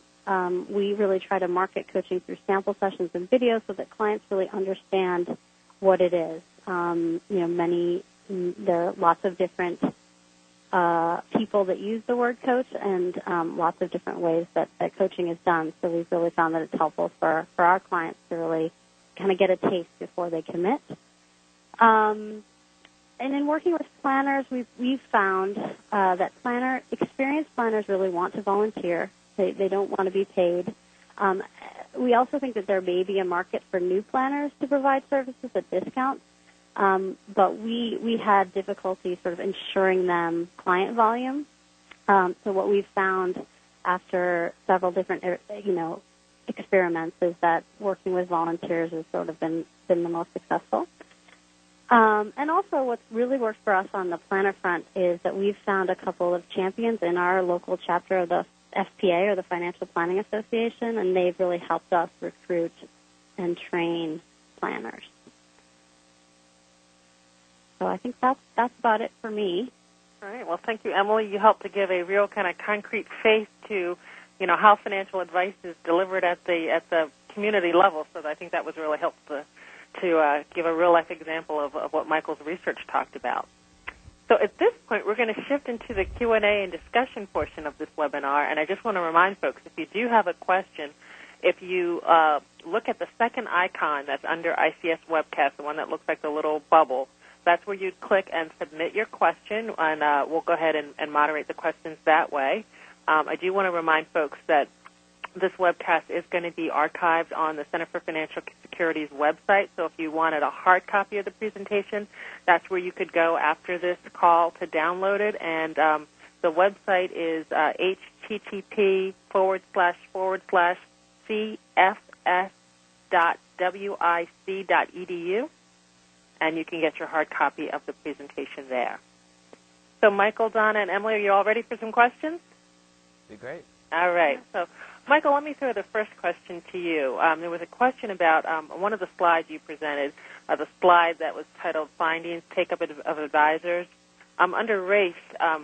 we really try to market coaching through sample sessions and videos so that clients really understand what it is. There are lots of different people that use the word coach, and lots of different ways that coaching is done. So we've really found that it's helpful for our clients to really kind of get a taste before they commit. And in working with planners, we've found that experienced planners really want to volunteer. They don't want to be paid. We also think that there may be a market for new planners to provide services at discounts, but we had difficulty sort of ensuring them client volume. So what we've found after several different experiments is that working with volunteers has sort of been the most successful. And also what's really worked for us on the planner front is that we've found a couple of champions in our local chapter of the FPA, or the Financial Planning Association, and they've really helped us recruit and train planners. So I think that's about it for me. All right. Well, thank you, Emily. You helped to give a real kind of concrete face to, how financial advice is delivered at the community level. So I think that was really helpful to give a real-life example of what Michael's research talked about. So at this point, we're going to shift into the Q&A and discussion portion of this webinar, and I just want to remind folks, if you do have a question, if you look at the second icon that's under ICS Webcast, the one that looks like the little bubble, that's where you'd click and submit your question, and we'll go ahead and moderate the questions that way. I do want to remind folks that this webcast is going to be archived on the Center for Financial Security's website, so if you wanted a hard copy of the presentation, that's where you could go after this call to download it, and the website is http://cfs.wic.edu, and you can get your hard copy of the presentation there. So Michael, Donna, and Emily, are you all ready for some questions? Be great. All right. So, Michael, let me throw the first question to you. There was a question about one of the slides you presented, the slide that was titled Findings, Take-Up of Advisors. Under race,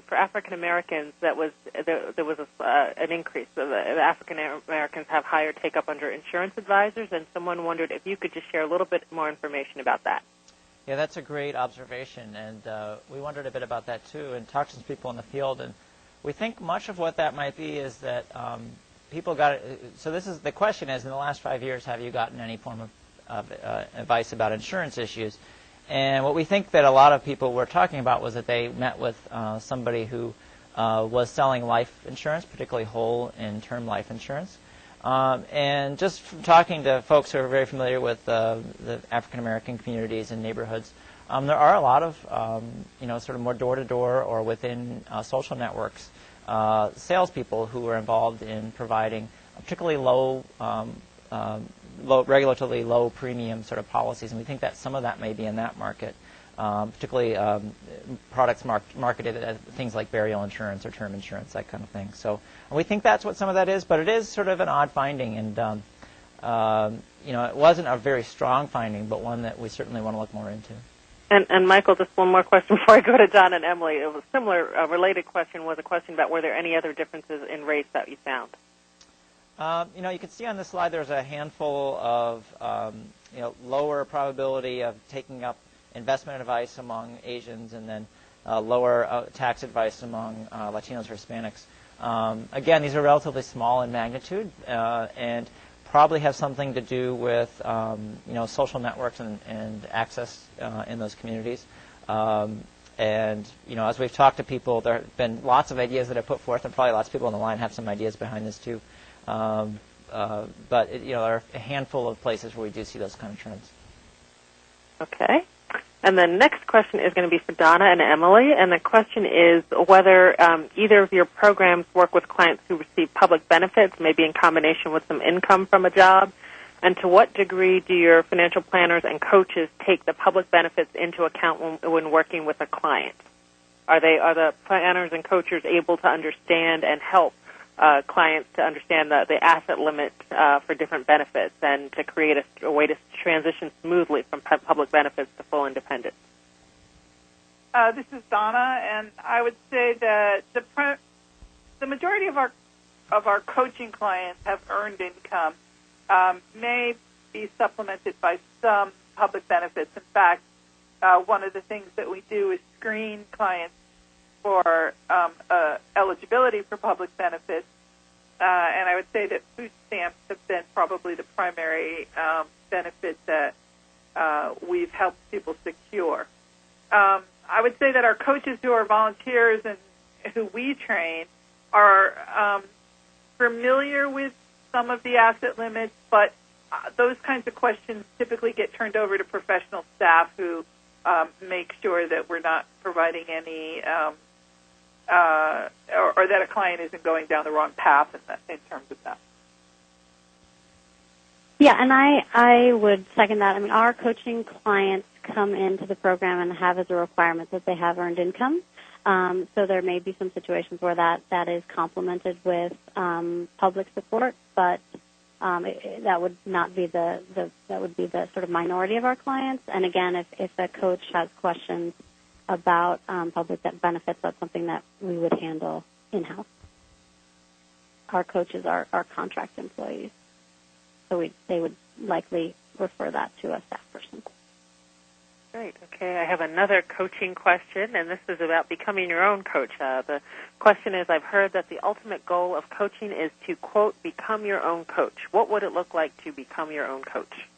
for African Americans, there was an increase. So the African Americans have higher take-up under insurance advisors, and someone wondered if you could just share a little bit more information about that. Yeah, that's a great observation, and we wondered a bit about that too, and talked to some people in the field, and we think much of what that might be is that people got it. So the question is, in the last 5 years, have you gotten any form of advice about insurance issues? And what we think that a lot of people were talking about was that they met with somebody who was selling life insurance, particularly whole and term life insurance. And just from talking to folks who are very familiar with the African American communities and neighborhoods, there are a lot of sort of more door-to-door or within social networks salespeople who are involved in providing particularly regulatorily low premium sort of policies, and we think that some of that may be in that market, particularly products marketed as things like burial insurance or term insurance, that kind of thing. So we think that's what some of that is, but it is sort of an odd finding, and it wasn't a very strong finding, but one that we certainly want to look more into. And Michael, just one more question before I go to Don and Emily. It was a similar, related question was a question about were there any other differences in race that you found? You can see on this slide there's a handful of lower probability of taking up investment advice among Asians, and then lower tax advice among Latinos or Hispanics. Again, these are relatively small in magnitude, and probably have something to do with social networks and access in those communities. And as we've talked to people, there have been lots of ideas that are put forth, and probably lots of people on the line have some ideas behind this too. But there are a handful of places where we do see those kind of trends. Okay. And the next question is going to be for Donna and Emily, and the question is whether either of your programs work with clients who receive public benefits, maybe in combination with some income from a job, and to what degree do your financial planners and coaches take the public benefits into account when working with a client? Are the planners and coaches able to understand and help clients to understand the asset limit for different benefits and to create a way to transition smoothly from public benefits to full independence? This is Donna, and I would say that the majority of our coaching clients have earned income, may be supplemented by some public benefits. In fact, one of the things that we do is screen clients for eligibility for public benefits, and I would say that food stamps have been probably the primary benefit that we've helped people secure. I would say that our coaches who are volunteers and who we train are familiar with some of the asset limits, but those kinds of questions typically get turned over to professional staff who make sure that we're not providing any or that a client isn't going down the wrong path in terms of that. Yeah, and I would second that. I mean, our coaching clients come into the program and have as a requirement that they have earned income. So there may be some situations where that is complemented with public support, but that would not be that would be the sort of minority of our clients. And again, if a coach has questions about public benefits, that's something that we would handle in-house. Our coaches are contract employees, so they would likely refer that to a staff person. Great. Okay, I have another coaching question, and this is about becoming your own coach. The question is, I've heard that the ultimate goal of coaching is to, quote, become your own coach. What would it look like to become your own coach?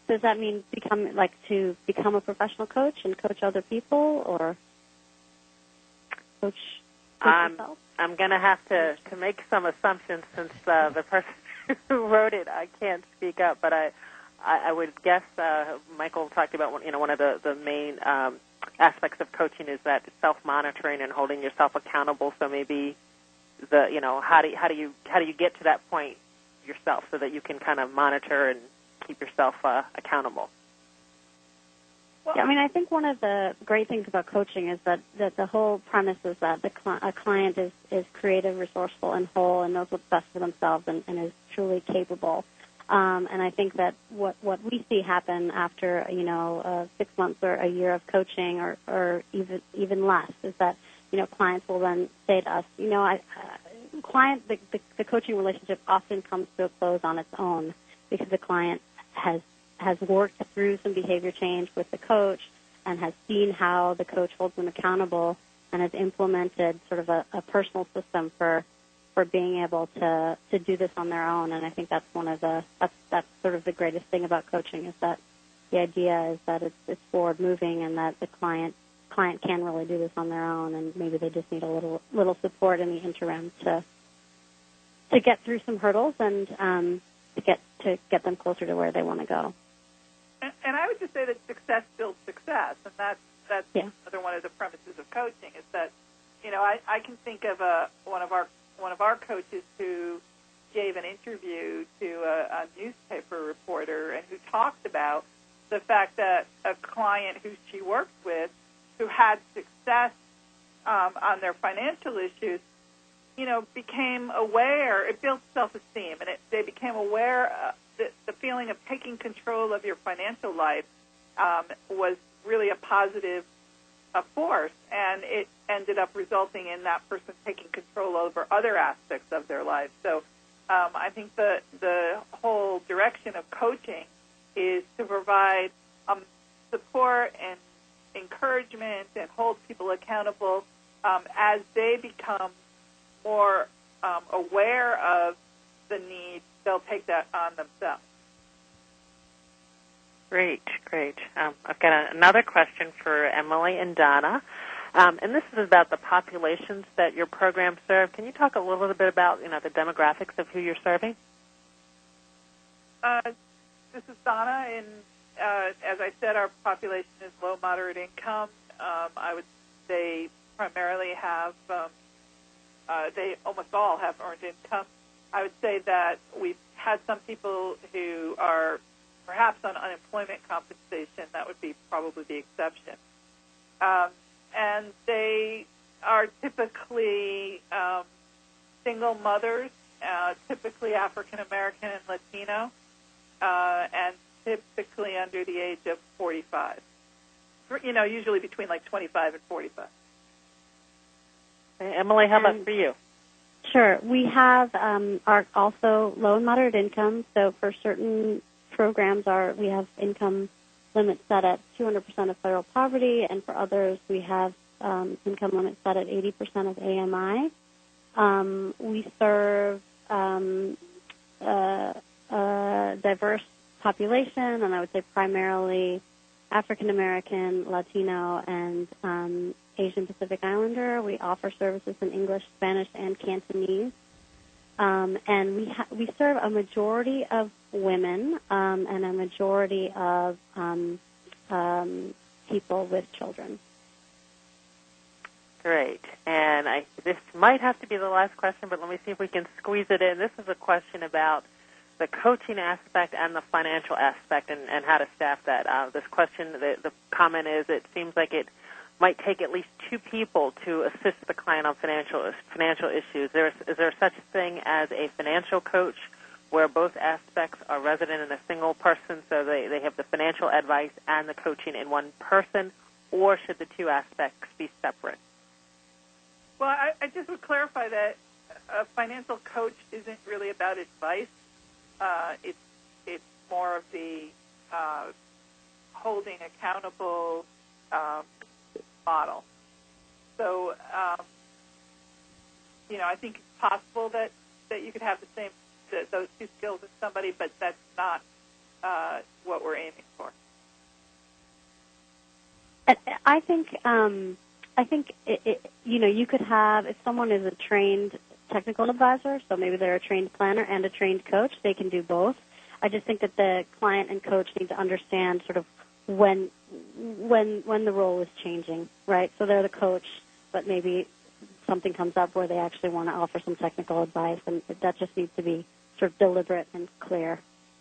Does that mean to become a professional coach and coach other people, or coach yourself? I'm going to have to make some assumptions since the person who wrote it, I can't speak up, but I would guess Michael talked about one of the main aspects of coaching is that self-monitoring and holding yourself accountable. So maybe how do you get to that point yourself so that you can kind of monitor and keep yourself accountable? Yeah, I think one of the great things about coaching is that the whole premise is that a client is creative, resourceful, and whole, and knows what's best for themselves, and is truly capable. And I think that what we see happen after 6 months or a year of coaching, or even less, is that clients will then say to us, the coaching relationship often comes to a close on its own because the client has worked through some behavior change with the coach and has seen how the coach holds them accountable and has implemented sort of a personal system for being able to do this on their own. And I think that's that's sort of the greatest thing about coaching, is that the idea is that it's forward moving and that the client can really do this on their own, and maybe they just need a little support in the interim to get through some hurdles and to get them closer to where they want to go. And I would just say that success builds success, and that's another one of the premises of coaching, is that I can think of one of our coaches who gave an interview to a newspaper reporter and who talked about the fact that a client who she worked with who had success on their financial issues, became aware. It built self-esteem, and they became aware the feeling of taking control of your financial life was really a positive force, and it ended up resulting in that person taking control over other aspects of their life. So I think the whole direction of coaching is to provide support and encouragement and hold people accountable as they become more aware of the need. They'll take that on themselves. Great. I've got another question for Emily and Donna, and this is about the populations that your program serve. Can you talk a little bit about the demographics of who you're serving? This is Donna, and as I said, our population is low, moderate income. I would say primarily have, they almost all have earned income. I would say that we've had some people who are perhaps on unemployment compensation. That would be probably the exception. And they are typically single mothers, typically African-American and Latino, and typically under the age of 45. Usually between 25 and 45. Emily, how about for you? Sure. We have are also low and moderate income. So for certain programs, we have income limits set at 200% of federal poverty, and for others, we have income limits set at 80% of AMI. We serve a diverse population, and I would say primarily African American, Latino, and Asian Pacific Islander. We offer services in English, Spanish, and Cantonese. And we serve a majority of women and a majority of people with children. Great. And this might have to be the last question, but let me see if we can squeeze it in. This is a question about the coaching aspect and the financial aspect and how to staff that. This question, the comment is, it seems like it might take at least two people to assist the client on financial issues. Is there such a thing as a financial coach where both aspects are resident in a single person, so they have the financial advice and the coaching in one person, or should the two aspects be separate? Well, I just would clarify that a financial coach isn't really about advice. It's more of the holding accountable model. So, I think it's possible that you could have those two skills in somebody, but that's not what we're aiming for. I think you could have, if someone is a trained technical advisor, so maybe they're a trained planner and a trained coach, they can do both. I just think that the client and coach need to understand sort of when the role is changing, right? So they're the coach, but maybe something comes up where they actually want to offer some technical advice, and that just needs to be sort of deliberate and clear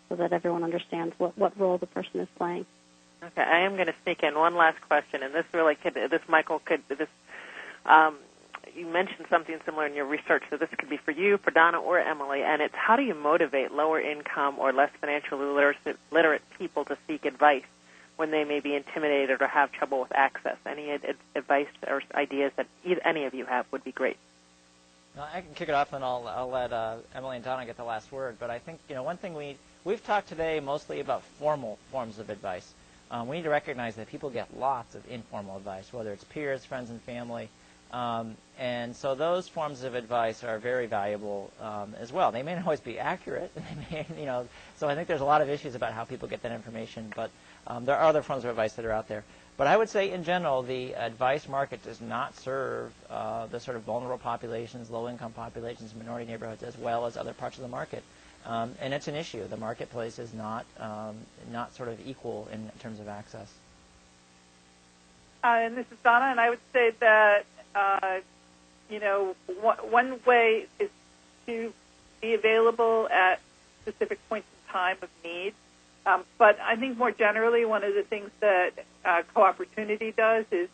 so that everyone understands what role the person is playing. Okay, I am going to sneak in one last question, and you mentioned something similar in your research, so this could be for you, for Donna, or Emily, and it's how do you motivate lower income or less financially literate people to seek advice when they may be intimidated or have trouble with access? Any advice or ideas that any of you have would be great. No, I can kick it off, and I'll let Emily and Donna get the last word. But I think one thing we've talked today mostly about formal forms of advice. We need to recognize that people get lots of informal advice, whether it's peers, friends, and family. And so those forms of advice are very valuable as well. They may not always be accurate. So I think there's a lot of issues about how people get that information. But there are other forms of advice that are out there. But I would say, in general, the advice market does not serve the sort of vulnerable populations, low-income populations, minority neighborhoods, as well as other parts of the market. And it's an issue. The marketplace is not sort of equal in terms of access. And this is Donna, and I would say that, one way is to be available at specific points in time of need. But I think more generally, one of the things that Co-Opportunity does is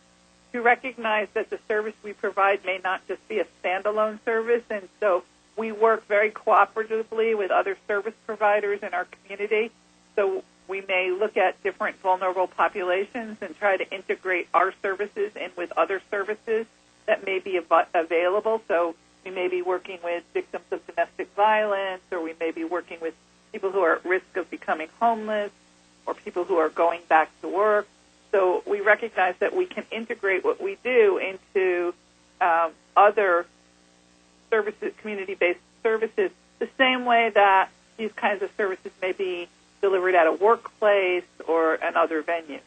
to recognize that the service we provide may not just be a standalone service, and so we work very cooperatively with other service providers in our community. So we may look at different vulnerable populations and try to integrate our services in with other services that may be available. So we may be working with victims of domestic violence, or we may be working with people who are at risk of becoming homeless, or people who are going back to work. So we recognize that we can integrate what we do into other services, community-based services, the same way that these kinds of services may be delivered at a workplace or another venue.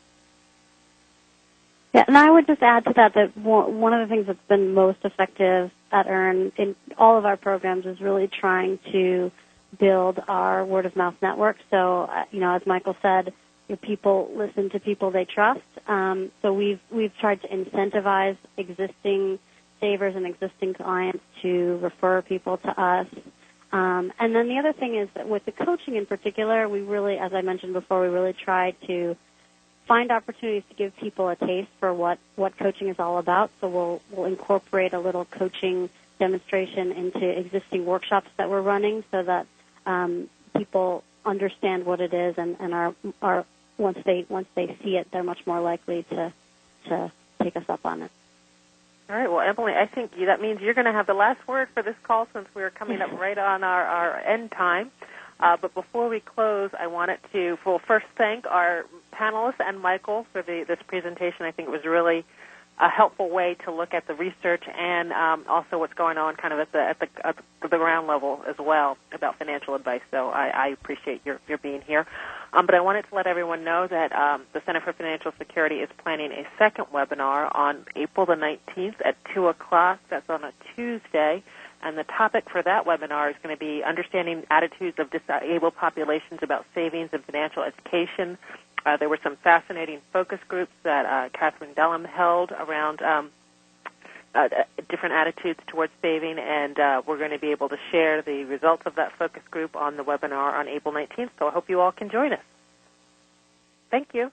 Yeah, and I would just add to that one of the things that's been most effective at EARN in all of our programs is really trying to build our word-of-mouth network. So, as Michael said, people listen to people they trust. So we've tried to incentivize existing savers and existing clients to refer people to us. And then the other thing is that with the coaching in particular, we really, as I mentioned before, we really try to find opportunities to give people a taste for what coaching is all about. So we'll incorporate a little coaching demonstration into existing workshops that we're running so that people understand what it is and are once they see it, they're much more likely to take us up on it. All right. Well, Emily, I think that means you're going to have the last word for this call since we're coming up right on our end time. But before we close, I wanted to first thank our panelists and Michael for this presentation. I think it was really a helpful way to look at the research and also what's going on kind of at the ground level as well about financial advice. So I appreciate your being here. But I wanted to let everyone know that the Center for Financial Security is planning a second webinar on April the 19th at 2 o'clock. That's on a Tuesday. And the topic for that webinar is going to be understanding attitudes of disabled populations about savings and financial education. There were some fascinating focus groups that Catherine Dellum held around different attitudes towards saving, and we're going to be able to share the results of that focus group on the webinar on April 19th, so I hope you all can join us. Thank you.